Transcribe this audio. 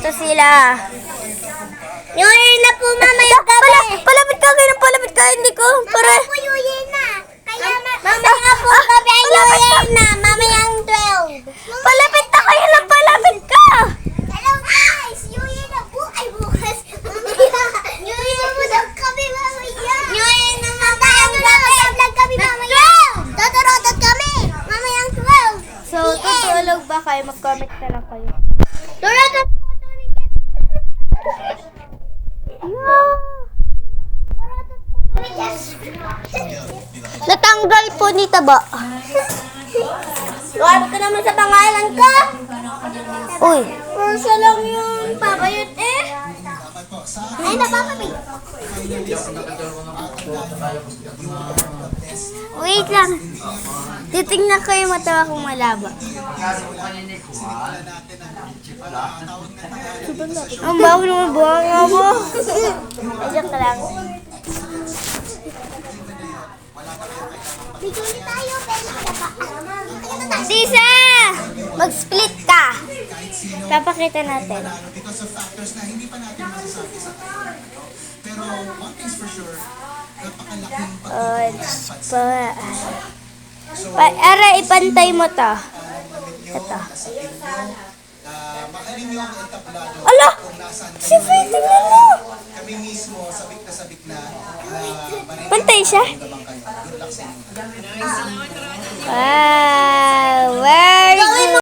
Ito sila. New Year na po mamaya gabi. Palapit ka, palapit ka. Hindi ko. Para. Po New Year na. Kaya Mamaya po gabi ay New Year na. Mamayang 12. Palapit na kayo lang. Palapit ka. Hello guys! New Year na po! Ay, bukas! New Year na po daw kami mamaya! New Year na mamayang gabi. Vlog kami mamaya! Dodorotot kami! Mamayang 12! So, tutulog ba kayo? Mag-comment na lang kayo. Dorotot! Natanggal po ni Taba. Huwag ka naman sa pangalan ka. Uy. Siya lang yung papayot eh. Ay, napapabig! Wait lang. Titingnan ko yung mata kung malaba. Ang bago naman buhang nga mo. Ayun ka lang. Bigyan niyo tayo, pero Sisa! Mag-split ka. Papakita natin. Ara, ipantay mo to. Ito. Ala! Si Faye, tingnan mo! Pantay siya? Wow! Where